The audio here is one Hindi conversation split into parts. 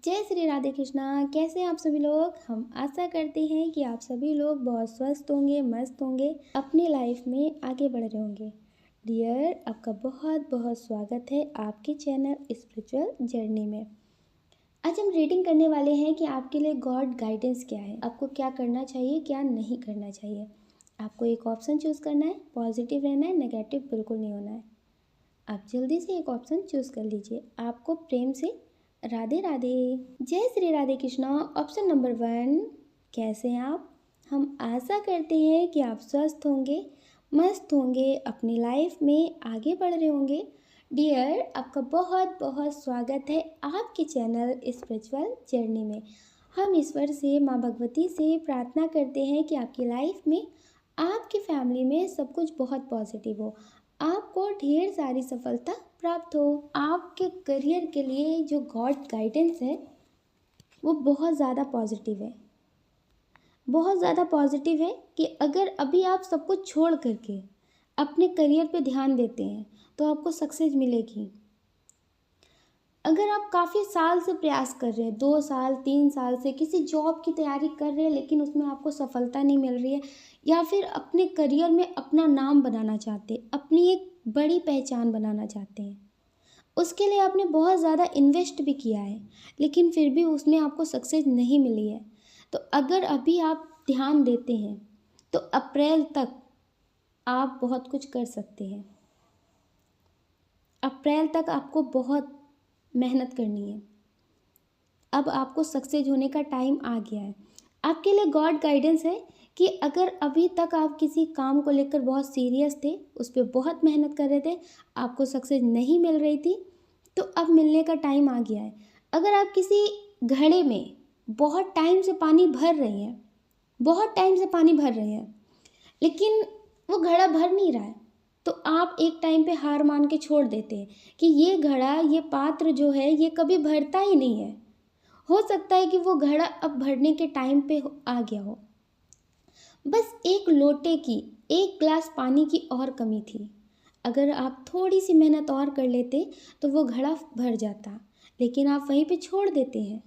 जय श्री राधे कृष्णा। कैसे हैं आप सभी लोग। हम आशा करते हैं कि आप सभी लोग बहुत स्वस्थ होंगे, मस्त होंगे, अपनी लाइफ में आगे बढ़ रहे होंगे। डियर, आपका बहुत बहुत स्वागत है आपके चैनल स्पिरिचुअल जर्नी में। आज हम रीडिंग करने वाले हैं कि आपके लिए गॉड गाइडेंस क्या है, आपको क्या करना चाहिए, क्या नहीं करना चाहिए। आपको एक ऑप्शन चूज़ करना है, पॉजिटिव रहना है, नेगेटिव बिल्कुल नहीं होना है। आप जल्दी से एक ऑप्शन चूज़ कर लीजिए। आपको प्रेम से राधे राधे। जय श्री राधे कृष्णा। ऑप्शन नंबर 1, कैसे हैं आप। हम आशा करते हैं कि आप स्वस्थ होंगे, मस्त होंगे, अपनी लाइफ में आगे बढ़ रहे होंगे। डियर, आपका बहुत बहुत स्वागत है आपके चैनल स्पिरिचुअल जर्नी में। हम ईश्वर से, माँ भगवती से प्रार्थना करते हैं कि आपकी लाइफ में, आपकी फैमिली में सब कुछ बहुत पॉजिटिव हो, आपको ढेर सारी सफलता प्राप्त हो। आपके करियर के लिए जो गॉड गाइडेंस है वो बहुत ज़्यादा पॉजिटिव है, बहुत ज़्यादा पॉजिटिव है कि अगर अभी आप सब कुछ छोड़ करके अपने करियर पे ध्यान देते हैं तो आपको सक्सेस मिलेगी। अगर आप काफ़ी साल से प्रयास कर रहे हैं, 2 साल 3 साल से किसी जॉब की तैयारी कर रहे हैं, लेकिन उसमें आपको सफलता नहीं मिल रही है, या फिर अपने करियर में अपना नाम बनाना चाहते हैं, अपनी एक बड़ी पहचान बनाना चाहते हैं, उसके लिए आपने बहुत ज़्यादा इन्वेस्ट भी किया है, लेकिन फिर भी उसमें आपको सक्सेस नहीं मिली है, तो अगर अभी आप ध्यान देते हैं तो अप्रैल तक आप बहुत कुछ कर सकते हैं। अप्रैल तक आपको बहुत मेहनत करनी है। अब आपको सक्सेस होने का टाइम आ गया है। आपके लिए गॉड गाइडेंस है कि अगर अभी तक आप किसी काम को लेकर बहुत सीरियस थे, उस पर बहुत मेहनत कर रहे थे, आपको सक्सेस नहीं मिल रही थी, तो अब मिलने का टाइम आ गया है। अगर आप किसी घड़े में बहुत टाइम से पानी भर रहे हैं, बहुत टाइम से पानी भर रहे हैं, लेकिन वो घड़ा भर नहीं रहा है, तो आप एक टाइम पे हार मान के छोड़ देते हैं कि ये घड़ा, ये पात्र जो है, ये कभी भरता ही नहीं है। हो सकता है कि वो घड़ा अब भरने के टाइम पे आ गया हो। बस एक लोटे की, एक ग्लास पानी की और कमी थी। अगर आप थोड़ी सी मेहनत और कर लेते तो वो घड़ा भर जाता, लेकिन आप वहीं पे छोड़ देते हैं।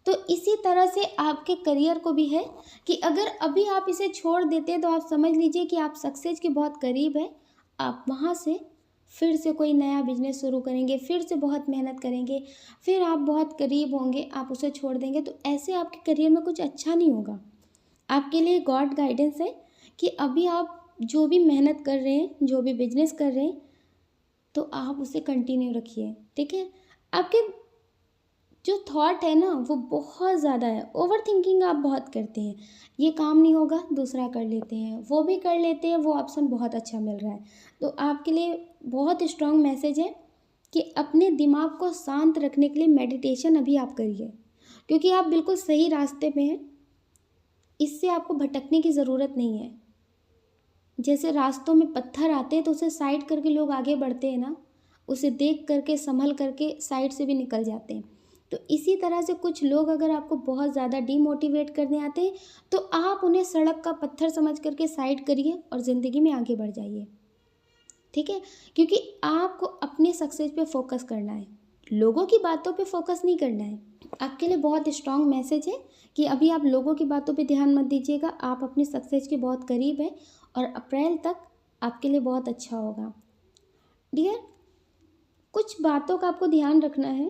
तो इसी तरह से आपके करियर को भी है कि अगर अभी आप इसे छोड़ देते तो आप समझ लीजिए कि आप सक्सेस के बहुत करीब हैं। आप वहाँ से फिर से कोई नया बिजनेस शुरू करेंगे, फिर से बहुत मेहनत करेंगे, फिर आप बहुत करीब होंगे, आप उसे छोड़ देंगे, तो ऐसे आपके करियर में कुछ अच्छा नहीं होगा। आपके लिए गॉड गाइडेंस है कि अभी आप जो भी मेहनत कर रहे हैं, जो भी बिजनेस कर रहे हैं, तो आप उसे कंटिन्यू रखिए, ठीक है। आपके जो थॉट है ना वो बहुत ज़्यादा है, ओवर थिंकिंग आप बहुत करते हैं। ये काम नहीं होगा, दूसरा कर लेते हैं, वो भी कर लेते हैं, वो ऑप्शन बहुत अच्छा मिल रहा है। तो आपके लिए बहुत स्ट्रांग मैसेज है कि अपने दिमाग को शांत रखने के लिए मेडिटेशन अभी आप करिए, क्योंकि आप बिल्कुल सही रास्ते पे हैं। इससे आपको भटकने की ज़रूरत नहीं है। जैसे रास्तों में पत्थर आते हैं तो उसे साइड करके लोग आगे बढ़ते हैं ना, उसे देख करके संभल करके साइड से भी निकल जाते हैं। तो इसी तरह से कुछ लोग अगर आपको बहुत ज़्यादा डीमोटिवेट करने आते हैं तो आप उन्हें सड़क का पत्थर समझ करके साइड करिए और ज़िंदगी में आगे बढ़ जाइए, ठीक है। क्योंकि आपको अपने सक्सेस पे फोकस करना है, लोगों की बातों पे फोकस नहीं करना है। आपके लिए बहुत स्ट्रांग मैसेज है कि अभी आप लोगों की बातों पे ध्यान मत दीजिएगा, आप अपनी सक्सेस के बहुत करीब हैं और अप्रैल तक आपके लिए बहुत अच्छा होगा। डियर, कुछ बातों का आपको ध्यान रखना है,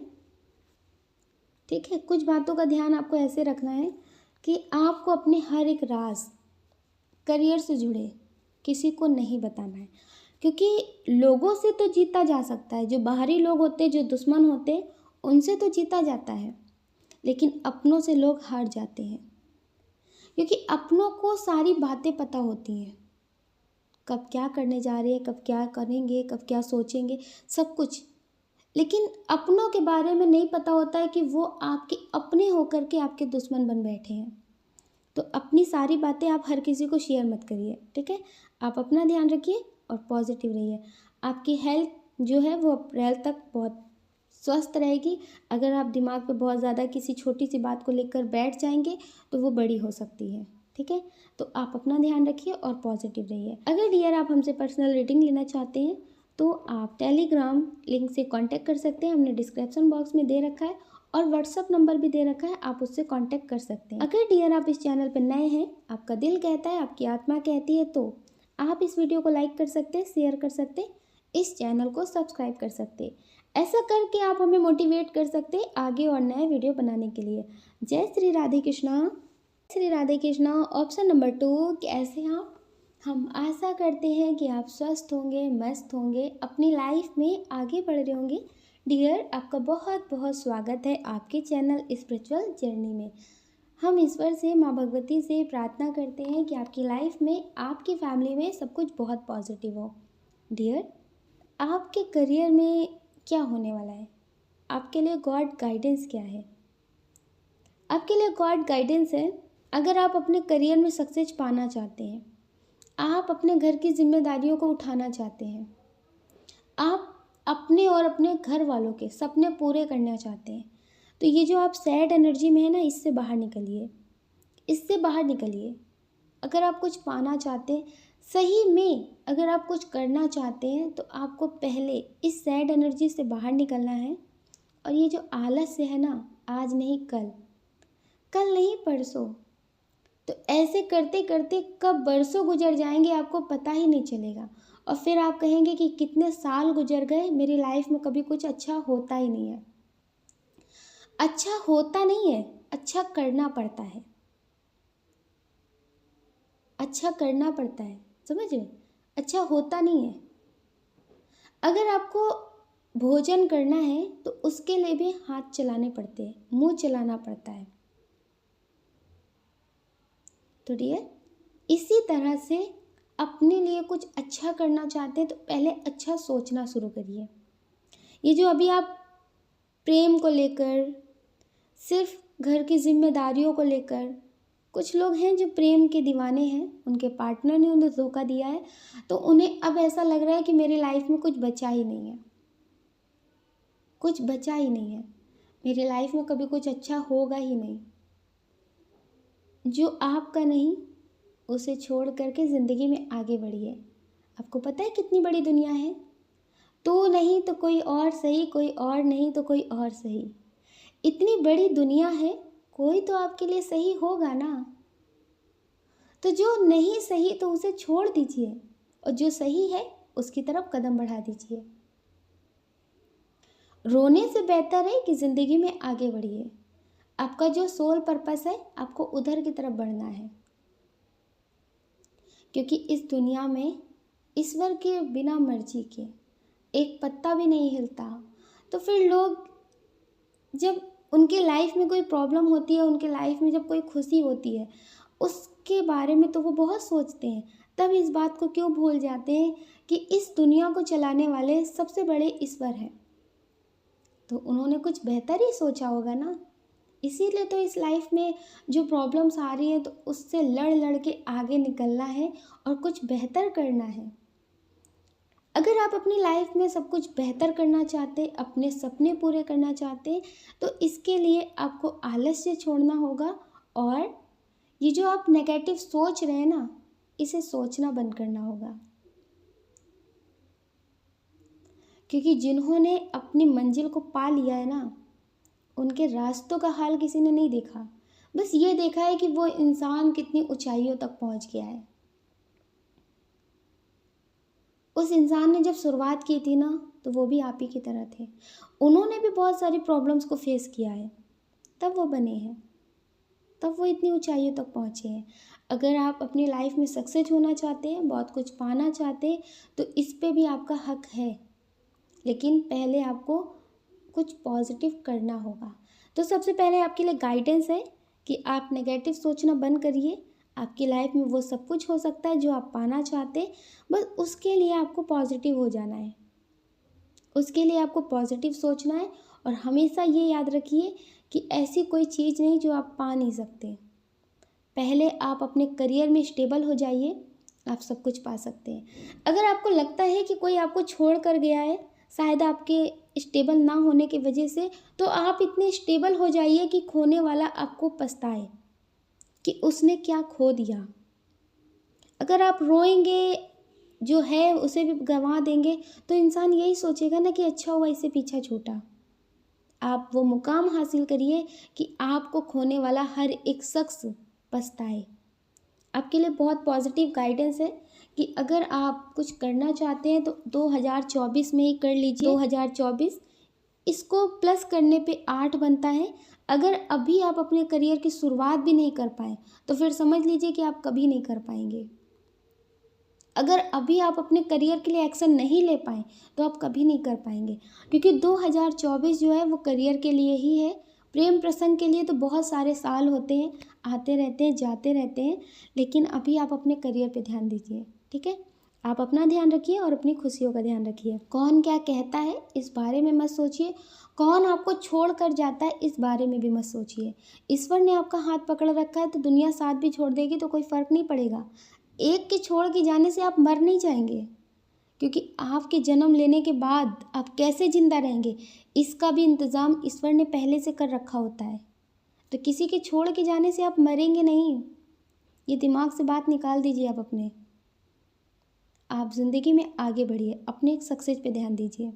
ठीक है। कुछ बातों का ध्यान आपको ऐसे रखना है कि आपको अपने हर एक राज, करियर से जुड़े, किसी को नहीं बताना है, क्योंकि लोगों से तो जीता जा सकता है, जो बाहरी लोग होते हैं, जो दुश्मन होते हैं, उनसे तो जीता जाता है, लेकिन अपनों से लोग हार जाते हैं, क्योंकि अपनों को सारी बातें पता होती हैं, कब क्या करने जा रहे हैं, कब क्या करेंगे, कब क्या सोचेंगे, सब कुछ। लेकिन अपनों के बारे में नहीं पता होता है कि वो आपके अपने होकर के आपके दुश्मन बन बैठे हैं। तो अपनी सारी बातें आप हर किसी को शेयर मत करिए, ठीक है। आप अपना ध्यान रखिए और पॉजिटिव रहिए। आपकी हेल्थ जो है वो अप्रैल तक बहुत स्वस्थ रहेगी। अगर आप दिमाग पे बहुत ज़्यादा किसी छोटी सी बात को लेकर बैठ जाएंगे तो वो बड़ी हो सकती है, ठीक है। तो आप अपना ध्यान रखिए और पॉजिटिव रहिए। अगर डियर आप हमसे पर्सनल रीडिंग लेना चाहते हैं तो आप टेलीग्राम लिंक से कांटेक्ट कर सकते हैं, हमने डिस्क्रिप्शन बॉक्स में दे रखा है, और व्हाट्सअप नंबर भी दे रखा है, आप उससे कांटेक्ट कर सकते हैं। अगर डियर आप इस चैनल पर नए हैं, आपका दिल कहता है, आपकी आत्मा कहती है, तो आप इस वीडियो को लाइक कर सकते हैं, शेयर कर सकते हैं, इस चैनल को सब्सक्राइब कर सकते हैं। ऐसा करके आप हमें मोटिवेट कर सकते हैं आगे और नए वीडियो बनाने के लिए। जय श्री राधे कृष्णा। श्री राधे कृष्णा। ऑप्शन नंबर 2, कैसे हैं आप? हम आशा करते हैं कि आप स्वस्थ होंगे, मस्त होंगे, अपनी लाइफ में आगे बढ़ रहे होंगे। डियर, आपका बहुत बहुत स्वागत है आपके चैनल स्पिरिचुअल जर्नी में। हम ईश्वर से, माँ भगवती से प्रार्थना करते हैं कि आपकी लाइफ में, आपकी फैमिली में सब कुछ बहुत पॉजिटिव हो। डियर, आपके करियर में क्या होने वाला है? आपके लिए गॉड गाइडेंस क्या है? आपके लिए गॉड गाइडेंस है, अगर आप अपने करियर में सक्सेस पाना चाहते हैं, आप अपने घर की जिम्मेदारियों को उठाना चाहते हैं, आप अपने और अपने घर वालों के सपने पूरे करना चाहते हैं, तो ये जो आप सैड एनर्जी में है ना, इससे बाहर निकलिए, इससे बाहर निकलिए। अगर आप कुछ पाना चाहते हैं, सही में अगर आप कुछ करना चाहते हैं, तो आपको पहले इस सैड एनर्जी से बाहर निकलना है। और ये जो आलस्य है ना, आज नहीं कल, कल नहीं परसों, तो ऐसे करते करते कब बरसों गुजर जाएंगे आपको पता ही नहीं चलेगा। और फिर आप कहेंगे कि कितने साल गुजर गए, मेरी लाइफ में कभी कुछ अच्छा होता ही नहीं है। अच्छा होता नहीं है, अच्छा करना पड़ता है, अच्छा करना पड़ता है, समझ रहे? अच्छा होता नहीं है। अगर आपको भोजन करना है तो उसके लिए भी हाथ चलाने पड़ते हैं, मुंह चलाना पड़ता है। तो डियर, इसी तरह से अपने लिए कुछ अच्छा करना चाहते हैं तो पहले अच्छा सोचना शुरू करिए। ये जो अभी आप प्रेम को लेकर, सिर्फ घर की जिम्मेदारियों को लेकर, कुछ लोग हैं जो प्रेम के दीवाने हैं, उनके पार्टनर ने उन्हें धोखा दिया है, तो उन्हें अब ऐसा लग रहा है कि मेरी लाइफ में कुछ बचा ही नहीं है, कुछ बचा ही नहीं है, मेरी लाइफ में कभी कुछ अच्छा होगा ही नहीं। जो आपका नहीं, उसे छोड़ करके ज़िंदगी में आगे बढ़िए। आपको पता है कितनी बड़ी दुनिया है? तो नहीं तो कोई और सही, कोई और नहीं तो कोई और सही। इतनी बड़ी दुनिया है, कोई तो आपके लिए सही होगा ना। तो जो नहीं सही तो उसे छोड़ दीजिए, और जो सही है उसकी तरफ कदम बढ़ा दीजिए। रोने से बेहतर है कि ज़िंदगी में आगे बढ़िए। आपका जो सोल पर्पस है, आपको उधर की तरफ बढ़ना है, क्योंकि इस दुनिया में ईश्वर के बिना मर्जी के एक पत्ता भी नहीं हिलता। तो फिर लोग जब उनके लाइफ में कोई प्रॉब्लम होती है, उनके लाइफ में जब कोई खुशी होती है, उसके बारे में तो वो बहुत सोचते हैं, तब इस बात को क्यों भूल जाते हैं कि इस दुनिया को चलाने वाले सबसे बड़े ईश्वर हैं। तो उन्होंने कुछ बेहतर ही सोचा होगा ना, इसीलिए तो इस लाइफ में जो प्रॉब्लम्स आ रही हैं, तो उससे लड़ लड़ के आगे निकलना है और कुछ बेहतर करना है। अगर आप अपनी लाइफ में सब कुछ बेहतर करना चाहते, अपने सपने पूरे करना चाहते, तो इसके लिए आपको आलस्य छोड़ना होगा, और ये जो आप नेगेटिव सोच रहे हैं ना, इसे सोचना बंद करना होगा। क्योंकि जिन्होंने अपनी मंजिल को पा लिया है ना, उनके रास्तों का हाल किसी ने नहीं देखा, बस ये देखा है कि वो इंसान कितनी ऊंचाइयों तक पहुंच गया है। उस इंसान ने जब शुरुआत की थी ना, तो वो भी आप ही की तरह थे, उन्होंने भी बहुत सारी प्रॉब्लम्स को फेस किया है, तब वो बने हैं, तब वो इतनी ऊंचाइयों तक पहुंचे हैं। अगर आप अपनी लाइफ में सक्सेस होना चाहते हैं, बहुत कुछ पाना चाहते हैं, तो इस पे भी आपका हक है, लेकिन पहले आपको कुछ पॉजिटिव करना होगा। तो सबसे पहले आपके लिए गाइडेंस है कि आप नेगेटिव सोचना बंद करिए। आपकी लाइफ में वो सब कुछ हो सकता है जो आप पाना चाहते हैं, बस उसके लिए आपको पॉजिटिव हो जाना है, उसके लिए आपको पॉजिटिव सोचना है। और हमेशा ये याद रखिए कि ऐसी कोई चीज़ नहीं जो आप पा नहीं सकते। पहले आप अपने करियर में स्टेबल हो जाइए, आप सब कुछ पा सकते हैं। अगर आपको लगता है कि कोई आपको छोड़ कर गया है, शायद आपके स्टेबल ना होने की वजह से, तो आप इतने स्टेबल हो जाइए कि खोने वाला आपको पछताए कि उसने क्या खो दिया। अगर आप रोएंगे जो है उसे भी गंवा देंगे तो इंसान यही सोचेगा ना कि अच्छा हुआ इससे पीछा छूटा। आप वो मुकाम हासिल करिए कि आपको खोने वाला हर एक शख्स पछताए। आपके लिए बहुत पॉजिटिव गाइडेंस है कि अगर आप कुछ करना चाहते हैं तो 2024 में ही कर लीजिए। 2024 इसको प्लस करने पे 8 बनता है। अगर अभी आप अपने करियर की शुरुआत भी नहीं कर पाए तो फिर समझ लीजिए कि आप कभी नहीं कर पाएंगे। अगर अभी आप अपने करियर के लिए एक्शन नहीं ले पाए तो आप कभी नहीं कर पाएंगे, क्योंकि 2024 जो है वो करियर के लिए ही है। प्रेम प्रसंग के लिए तो बहुत सारे साल होते हैं, आते रहते हैं जाते रहते हैं, लेकिन अभी आप अपने करियर पे ध्यान दीजिए। ठीक है, आप अपना ध्यान रखिए और अपनी खुशियों का ध्यान रखिए। कौन क्या कहता है इस बारे में मत सोचिए, कौन आपको छोड़ कर जाता है इस बारे में भी मत सोचिए। ईश्वर ने आपका हाथ पकड़ रखा है तो दुनिया साथ भी छोड़ देगी तो कोई फ़र्क नहीं पड़ेगा। एक के छोड़ के जाने से आप मर नहीं जाएंगे, क्योंकि आपके जन्म लेने के बाद आप कैसे जिंदा रहेंगे इसका भी इंतज़ाम ईश्वर ने पहले से कर रखा होता है। तो किसी के छोड़ के जाने से आप मरेंगे नहीं, ये दिमाग से बात निकाल दीजिए आप अपने। आप ज़िंदगी में आगे बढ़िए, अपने एक सक्सेस पे ध्यान दीजिए,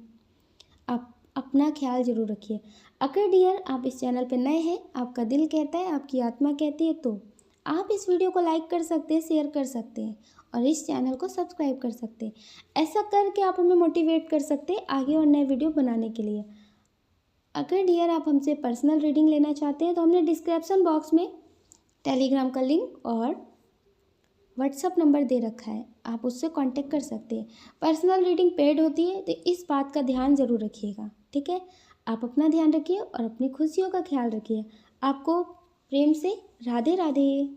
आप अपना ख्याल ज़रूर रखिए। अगर डियर आप इस चैनल पे नए हैं, आपका दिल कहता है, आपकी आत्मा कहती है, तो आप इस वीडियो को लाइक कर सकते हैं, शेयर कर सकते हैं और इस चैनल को सब्सक्राइब कर सकते हैं। ऐसा करके आप हमें मोटिवेट कर सकते हैं आगे और नए वीडियो बनाने के लिए। अगर डियर आप हमसे पर्सनल रीडिंग लेना चाहते हैं तो हमने डिस्क्रिप्शन बॉक्स में टेलीग्राम का लिंक और व्हाट्सअप नंबर दे रखा है, आप उससे कांटेक्ट कर सकते हैं। पर्सनल रीडिंग पेड होती है तो इस बात का ध्यान ज़रूर रखिएगा। ठीक है, आप अपना ध्यान रखिए और अपनी खुशियों का ख्याल रखिए। आपको प्रेम से राधे राधे।